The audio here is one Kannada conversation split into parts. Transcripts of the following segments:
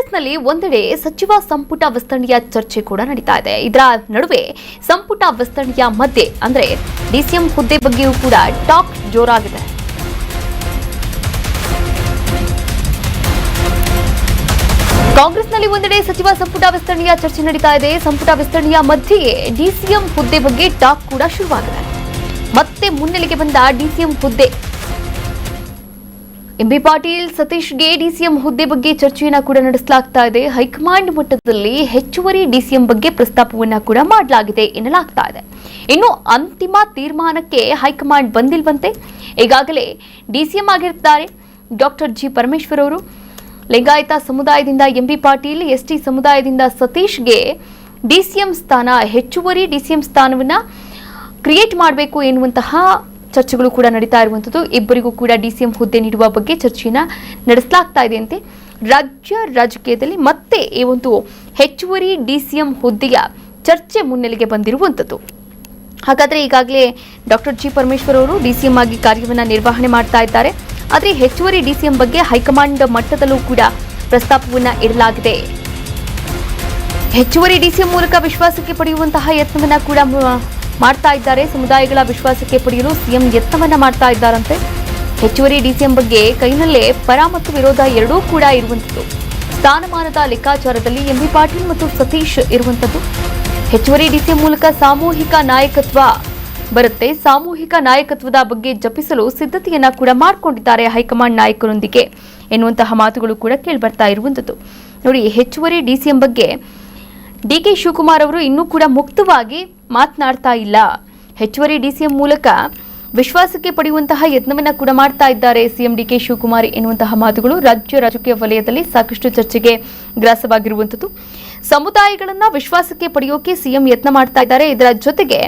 ಕಾಂಗ್ರೆಸ್ನಲ್ಲಿ ಒಂದೆಡೆ ಸಚಿವ ಸಂಪುಟ ವಿಸ್ತರಣೆಯ ಚರ್ಚೆ ಕೂಡ ನಡೀತಾ ಇದೆ. ಇದರ ನಡುವೆ ಸಂಪುಟ ವಿಸ್ತರಣೆಯ ಮಧ್ಯೆ ಅಂದ್ರೆ ಡಿಸಿಎಂ ಹುದ್ದೆ ಬಗ್ಗೆಯೂ ಕೂಡ ಟಾಕ್ ಜೋರಾಗಿದೆ. ಕಾಂಗ್ರೆಸ್ನಲ್ಲಿ ಒಂದೆಡೆ ಸಚಿವ ಸಂಪುಟ ವಿಸ್ತರಣೆಯ ಚರ್ಚೆ ನಡೀತಾ ಇದೆ. ಸಂಪುಟ ವಿಸ್ತರಣೆಯ ಮಧ್ಯೆಯೇ ಡಿಸಿಎಂ ಹುದ್ದೆ ಬಗ್ಗೆ ಟಾಕ್ ಕೂಡ ಶುರುವಾಗಿದೆ. ಮತ್ತೆ ಮುನ್ನೆಲೆಗೆ ಬಂದ ಡಿಸಿಎಂ ಹುದ್ದೆ. ಎಂಬಿ ಪಾಟೀಲ್ ಸತೀಶ್ಗೆ ಡಿಸಿಎಂ ಹುದ್ದೆ ಬಗ್ಗೆ ಚರ್ಚೆಯನ್ನ ಕೂಡ ನಡೆಸಲಾಗ್ತಾ ಇದೆ. ಹೈಕಮಾಂಡ್ ಮಟ್ಟದಲ್ಲಿ ಹೆಚ್ಚುವರಿ ಡಿಸಿಎಂ ಬಗ್ಗೆ ಪ್ರಸ್ತಾಪವನ್ನ ಕೂಡ ಮಾಡಲಾಗಿದೆ ಎನ್ನಲಾಗ್ತಾ ಇದೆ. ಇನ್ನು ಅಂತಿಮ ತೀರ್ಮಾನಕ್ಕೆ ಹೈಕಮಾಂಡ್ ಬಂದಿಲ್ವಂತೆ. ಈಗಾಗಲೇ ಡಿಸಿಎಂ ಆಗಿರ್ತಾರೆ ಡಾಕ್ಟರ್ ಜಿ ಪರಮೇಶ್ವರ್ ಅವರು. ಲಿಂಗಾಯತ ಸಮುದಾಯದಿಂದ ಎಂಬಿ ಪಾಟೀಲ್, ಎಸ್ಟಿ ಸಮುದಾಯದಿಂದ ಸತೀಶ್ಗೆ ಡಿಸಿಎಂ ಸ್ಥಾನ, ಹೆಚ್ಚುವರಿ ಡಿಸಿಎಂ ಸ್ಥಾನವನ್ನ ಕ್ರಿಯೇಟ್ ಮಾಡಬೇಕು ಎನ್ನುವಂತಹ ಚರ್ಚೆಗಳು ಕೂಡ ನಡೀತಾ ಇರುವಂತದ್ದು. ಇಬ್ಬರಿಗೂ ಕೂಡ ಡಿಸಿಎಂ ಹುದ್ದೆ ನೀಡುವ ಬಗ್ಗೆ ಚರ್ಚೆಯನ್ನ ನಡೆಸಲಾಗ್ತಾ ಇದೆ ಅಂತೆ. ರಾಜ್ಯ ರಾಜಕೀಯದಲ್ಲಿ ಮತ್ತೆ ಈ ಒಂದು ಹೆಚ್ಚುವರಿ ಡಿಸಿಎಂ ಹುದ್ದೆಯ ಚರ್ಚೆ ಮುನ್ನೆಲೆಗೆ ಬಂದಿರುವಂತದ್ದು. ಹಾಗಾದ್ರೆ ಈಗಾಗಲೇ ಡಾಕ್ಟರ್ ಜಿ ಪರಮೇಶ್ವರ್ ಅವರು ಡಿಸಿಎಂ ಆಗಿ ಕಾರ್ಯವನ್ನ ನಿರ್ವಹಣೆ ಮಾಡ್ತಾ ಇದ್ದಾರೆ. ಆದರೆ ಹೆಚ್ಚುವರಿ ಡಿಸಿಎಂ ಬಗ್ಗೆ ಹೈಕಮಾಂಡ್ ಮಟ್ಟದಲ್ಲೂ ಕೂಡ ಪ್ರಸ್ತಾಪವನ್ನ ಇಡಲಾಗಿದೆ. ಹೆಚ್ಚುವರಿ ಡಿಸಿಎಂ ಮೂಲಕ ವಿಶ್ವಾಸಕ್ಕೆ ಪಡೆಯುವಂತಹ ಯತ್ನವನ್ನ ಕೂಡ ಮಾಡ್ತಾ ಇದ್ದಾರೆ. ಸಮುದಾಯಗಳ ವಿಶ್ವಾಸಕ್ಕೆ ಪಡೆಯಲು ಸಿಎಂ ಯತ್ನವನ್ನ ಮಾಡ್ತಾ ಇದ್ದಾರಂತೆ. ಹೆಚ್ಚುವರಿ ಡಿಸಿಎಂ ಬಗ್ಗೆ ಕೈನಲ್ಲೇ ಪರ ಮತ್ತು ವಿರೋಧ ಎರಡೂ ಕೂಡ ಇರುವಂತದ್ದು. ಸ್ಥಾನಮಾನದ ಲೆಕ್ಕಾಚಾರದಲ್ಲಿ ಎಂಬಿ ಪಾಟೀಲ್ ಮತ್ತು ಸತೀಶ್ ಇರುವಂತದ್ದು. ಹೆಚ್ಚುವರಿ ಡಿಸಿಎಂ ಮೂಲಕ ಸಾಮೂಹಿಕ ನಾಯಕತ್ವ ಬರುತ್ತೆ. ಸಾಮೂಹಿಕ ನಾಯಕತ್ವದ ಬಗ್ಗೆ ಜಪಿಸಲು ಸಿದ್ಧತೆಯನ್ನ ಕೂಡ ಮಾಡಿಕೊಂಡಿದ್ದಾರೆ ಹೈಕಮಾಂಡ್ ನಾಯಕರೊಂದಿಗೆ ಎನ್ನುವಂತಹ ಮಾತುಗಳು ಕೂಡ ಕೇಳಿಬರ್ತಾ ಇರುವಂತದ್ದು. ನೋಡಿ, ಹೆಚ್ಚುವರಿ ಡಿಸಿಎಂ ಬಗ್ಗೆ ಡಿಕೆ ಶಿವಕುಮಾರ್ ಅವರು ಇನ್ನೂ ಕೂಡ ಮುಕ್ತವಾಗಿ ಮಾತನಾಡ್ತಾ ಇಲ್ಲ. ಹೆಚ್ಚುವರಿ ಡಿಸಿಎಂ ಮೂಲಕ ವಿಶ್ವಾಸಕ್ಕೆ ಪಡೆಯುವಂತಹ ಯತ್ನವನ್ನ ಕೂಡ ಮಾಡ್ತಾ ಇದ್ದಾರೆ ಸಿಎಂ ಡಿಕೆ ಶಿವಕುಮಾರ್ ಎನ್ನುವಂತಹ ಮಾತುಗಳು ರಾಜ್ಯ ರಾಜಕೀಯ ವಲಯದಲ್ಲಿ ಸಾಕಷ್ಟು ಚರ್ಚೆಗೆ ಗ್ರಾಸವಾಗಿರುವಂತದ್ದು. ಸಮುದಾಯಗಳನ್ನ ವಿಶ್ವಾಸಕ್ಕೆ ಪಡೆಯೋಕೆ ಸಿಎಂ ಯತ್ನ ಮಾಡ್ತಾ ಇದ್ದಾರೆ. ಇದರ ಜೊತೆಗೆ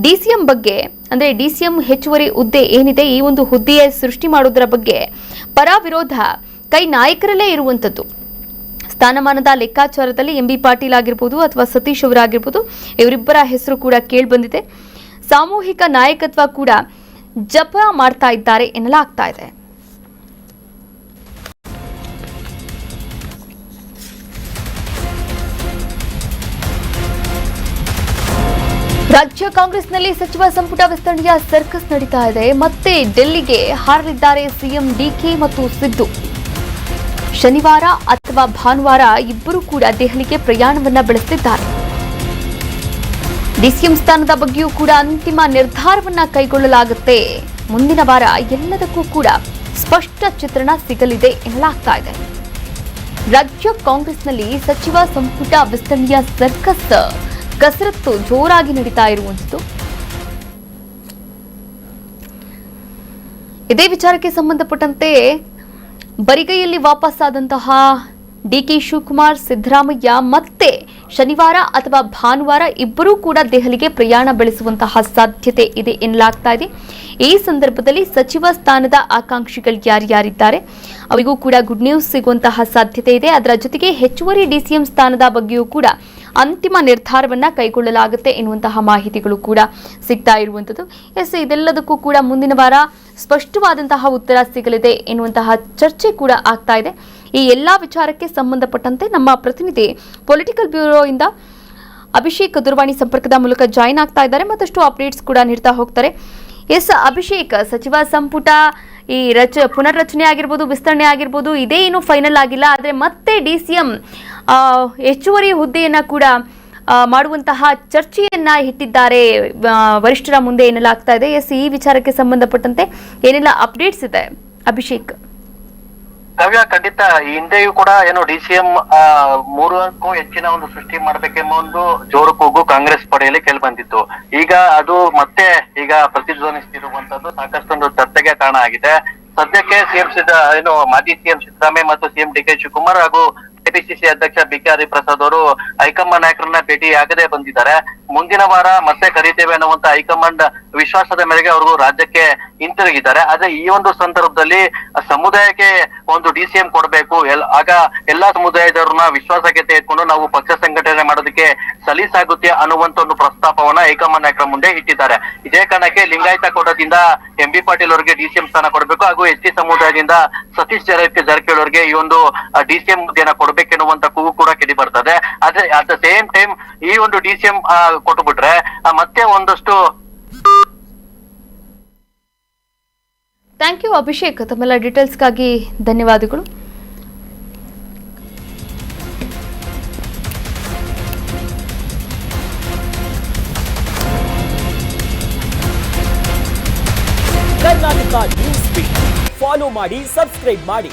ಡಿಸಿಎಂ ಬಗ್ಗೆ ಅಂದ್ರೆ ಡಿಸಿಎಂ ಹೆಚ್ಚುವರಿ ಹುದ್ದೆ ಏನಿದೆ, ಈ ಒಂದು ಹುದ್ದೆಯ ಸೃಷ್ಟಿ ಮಾಡೋದರ ಬಗ್ಗೆ ಪರ ವಿರೋಧ ಕೈ ನಾಯಕರಲ್ಲೇ ಇರುವಂತದ್ದು. ಸ್ಥಾನಮಾನದ ಲೆಕ್ಕಾಚಾರದಲ್ಲಿ ಎಂಬಿ ಪಾಟೀಲ್ ಆಗಿರ್ಬೋದು ಅಥವಾ ಸತೀಶ್ ಅವರಾಗಿರ್ಬೋದು, ಇವರಿಬ್ಬರ ಹೆಸರು ಕೂಡ ಕೇಳಿ ಬಂದಿದೆ. ಸಾಮೂಹಿಕ ನಾಯಕತ್ವ ಕೂಡ ಜಪ ಮಾಡ್ತಾ ಇದ್ದಾರೆ ಎನ್ನಲಾಗ್ತಾ ಇದೆ. ರಾಜ್ಯ ಕಾಂಗ್ರೆಸ್ನಲ್ಲಿ ಸಚಿವ ಸಂಪುಟ ವಿಸ್ತರಣೆಯ ಸರ್ಕಸ್ ನಡೀತಾ ಇದೆ. ಮತ್ತೆ ಡೆಲ್ಲಿಗೆ ಹಾರಲಿದ್ದಾರೆ ಸಿಎಂ ಡಿಕೆ ಮತ್ತು ಸಿದ್ದು. ಶನಿವಾರ ಅಥವಾ ಭಾನುವಾರ ಇಬ್ಬರು ಕೂಡ ದೆಹಲಿಗೆ ಪ್ರಯಾಣವನ್ನ ಬೆಳೆಸಿದ್ದಾರೆ. ಡಿಸಿಎಂ ಸ್ಥಾನದ ಬಗ್ಗೆಯೂ ಕೂಡ ಅಂತಿಮ ನಿರ್ಧಾರವನ್ನ ಕೈಗೊಳ್ಳಲಾಗುತ್ತೆ. ಮುಂದಿನ ವಾರ ಎಲ್ಲದಕ್ಕೂ ಕೂಡ ಸ್ಪಷ್ಟ ಚಿತ್ರಣ ಸಿಗಲಿದೆ ಎನ್ನಲಾಗ್ತಾ ಇದೆ. ರಾಜ್ಯ ಕಾಂಗ್ರೆಸ್ನಲ್ಲಿ ಸಚಿವ ಸಂಪುಟ ವಿಸ್ತರಣೆಯ ಸರ್ಕಸ್ ಕಸರತ್ತು ಜೋರಾಗಿ ನಡೀತಾ ಇರುವಂತದ್ದು. ಇದೇ ವಿಚಾರಕ್ಕೆ ಸಂಬಂಧಪಟ್ಟಂತೆ ಬರಿಗೈಯಲ್ಲಿ ವಾಪಸ್ಸಾದಂತಹ ಡಿಕೆ ಶಿವಕುಮಾರ್, ಸಿದ್ದರಾಮಯ್ಯ ಮತ್ತೆ ಶನಿವಾರ ಅಥವಾ ಭಾನುವಾರ ಇಬ್ಬರೂ ಕೂಡ ದೆಹಲಿಗೆ ಪ್ರಯಾಣ ಬೆಳೆಸುವಂತಹ ಸಾಧ್ಯತೆ ಇದೆ ಎನ್ನಲಾಗ್ತಾ ಇದೆ. ಈ ಸಂದರ್ಭದಲ್ಲಿ ಸಚಿವ ಸ್ಥಾನದ ಆಕಾಂಕ್ಷಿಗಳು ಯಾರ್ಯಾರಿದ್ದಾರೆ ಅವರಿಗೂ ಕೂಡ ಗುಡ್ ನ್ಯೂಸ್ ಸಿಗುವಂತಹ ಸಾಧ್ಯತೆ ಇದೆ. ಅದರ ಜೊತೆಗೆ ಹೆಚ್ಚುವರಿ ಡಿಸಿಎಂ ಸ್ಥಾನದ ಬಗ್ಗೆಯೂ ಕೂಡ ಅಂತಿಮ ನಿರ್ಧಾರವನ್ನ ಕೈಗೊಳ್ಳಲಾಗುತ್ತೆ ಎನ್ನುವಂತಹ ಮಾಹಿತಿಗಳು ಕೂಡ ಸಿಗ್ತಾ ಇರುವಂತದ್ದು. ಇದೆಲ್ಲದಕ್ಕೂ ಕೂಡ ಮುಂದಿನ ವಾರ ಸ್ಪಷ್ಟವಾದಂತಹ ಉತ್ತರ ಸಿಗಲಿದೆ ಎನ್ನುವಂತಹ ಚರ್ಚೆ ಕೂಡ ಆಗ್ತಾ ಇದೆ. ಈ ಎಲ್ಲಾ ವಿಚಾರಕ್ಕೆ ಸಂಬಂಧಪಟ್ಟಂತೆ ನಮ್ಮ ಪ್ರತಿನಿಧಿ ಪೊಲಿಟಿಕಲ್ ಬ್ಯೂರೋ ಇಂದ ಅಭಿಷೇಕ್ ದೂರವಾಣಿ ಸಂಪರ್ಕದ ಮೂಲಕ ಜಾಯಿನ್ ಆಗ್ತಾ ಇದ್ದಾರೆ. ಮತ್ತಷ್ಟು ಅಪ್ಡೇಟ್ಸ್ ಕೂಡ ನೀಡ್ತಾ ಹೋಗ್ತಾರೆ. ಅಭಿಷೇಕ್, ಸಚಿವ ಸಂಪುಟ ಈ ಪುನರ್ರಚನೆ ಆಗಿರ್ಬೋದು, ವಿಸ್ತರಣೆ ಆಗಿರ್ಬೋದು, ಇದೇ ಏನು ಫೈನಲ್ ಆಗಿಲ್ಲ. ಆದರೆ ಮತ್ತೆ ಡಿಸಿಎಂ ಹೆಚ್ಚುವರಿ ಹುದ್ದೆಯನ್ನ ಕೂಡ ಮಾಡುವಂತಹ ಚರ್ಚೆಯನ್ನ ಇಟ್ಟಿದ್ದಾರೆ ವರಿಷ್ಠರ ಮುಂದೆ ಎನ್ನಲಾಗ್ತಾ ಇದೆ. ಈ ವಿಚಾರಕ್ಕೆ ಸಂಬಂಧಪಟ್ಟಂತೆ ಏನೆಲ್ಲ ಅಪ್ಡೇಟ್ಸ್ ಇದೆ ಅಭಿಷೇಕ್? ಕಾವ್ಯ, ಖಂಡಿತ ಈ ಹಿಂದೆಯೂ ಕೂಡ ಏನು ಡಿಸಿಎಂ 3ಕ್ಕೂ ಹೆಚ್ಚಿನ ಒಂದು ಸೃಷ್ಟಿ ಮಾಡ್ಬೇಕೆಂಬ ಒಂದು ಜೋರು ಕೂಗು ಕಾಂಗ್ರೆಸ್ ಪಡೆಯಲ್ಲಿ ಕೇಳಿ ಬಂದಿತ್ತು. ಈಗ ಅದು ಮತ್ತೆ ಈಗ ಪ್ರತಿಧ್ವನಿಸ್ತಿರುವಂತದ್ದು ಸಾಕಷ್ಟೊಂದು ಚರ್ಚೆಗೆ ಕಾರಣ ಆಗಿದೆ. ಸದ್ಯಕ್ಕೆ ಮಾಜಿ ಸಿಎಂ ಸಿದ್ದರಾಮಯ್ಯ ಮತ್ತು ಸಿಎಂ ಡಿಕೆ ಶಿವಕುಮಾರ್ ಹಾಗೂ ಕೆಪಿಸಿಸಿ ಅಧ್ಯಕ್ಷ ಬಿಕೆ ಹರಿಪ್ರಸಾದ್ ಅವರು ಹೈಕಮಾಂಡ್ ನಾಯಕರನ್ನ ಭೇಟಿ ಆಗದೆ ಬಂದಿದ್ದಾರೆ. ಮುಂದಿನ ವಾರ ಮತ್ತೆ ಕರೀತೇವೆ ಅನ್ನುವಂತ ಹೈಕಮಾಂಡ್ ವಿಶ್ವಾಸದ ಮೇರೆಗೆ ಅವರು ರಾಜ್ಯಕ್ಕೆ ಹಿಂತಿರುಗಿದ್ದಾರೆ. ಆದ್ರೆ ಈ ಒಂದು ಸಂದರ್ಭದಲ್ಲಿ ಸಮುದಾಯಕ್ಕೆ ಒಂದು DCM ಕೊಡಬೇಕು, ಆಗ ಎಲ್ಲಾ ಸಮುದಾಯದವ್ರನ್ನ ವಿಶ್ವಾಸಕ್ಕೆ ತೆಗೆದುಕೊಂಡು ನಾವು ಪಕ್ಷ ಸಂಘಟನೆ ಮಾಡೋದಕ್ಕೆ ಸಲೀಸಾಗುತ್ತೆ ಅನ್ನುವಂತ ಒಂದು ಪ್ರಸ್ತಾಪವನ್ನ ಹೈಕಮಾಂಡ್ ನಾಯಕರ ಮುಂದೆ ಇಟ್ಟಿದ್ದಾರೆ. ಇದೇ ಕಾರಣಕ್ಕೆ ಲಿಂಗಾಯತ ಕೋಟದಿಂದ MB ಪಾಟೀಲ್ ಅವರಿಗೆ DCM ಸ್ಥಾನ ಕೊಡಬೇಕು ಹಾಗೂ ST ಸಮುದಾಯದಿಂದ ಸತೀಶ್ ಜಾರಕಿಹೊಳಿ ಅವರಿಗೆ ಈ ಒಂದು DCM ಹುದ್ದೆಯನ್ನ ಕೊಡ್ಬೇಕೆನ್ನುವಂತ ಕೂಗು ಕೂಡ ಕೇಳಿ ಬರ್ತದೆ. ಆದ್ರೆ ಅಟ್ ದ ಸೇಮ್ ಟೈಮ್ ಈ ಒಂದು DCM ಕೊಟ್ಟುಬಿಟ್ರೆ ಮತ್ತೆ ಒಂದಷ್ಟು. ಥ್ಯಾಂಕ್ ಯು ಅಭಿಷೇಕ್, ತಮ್ಮೆಲ್ಲ ಡೀಟೇಲ್ಸ್ಗಾಗಿ ಧನ್ಯವಾದಗಳು. ಕರ್ನಾಟಕ ನ್ಯೂಸ್ ಫಾಲೋ ಮಾಡಿ, ಸಬ್ಸ್ಕ್ರೈಬ್ ಮಾಡಿ.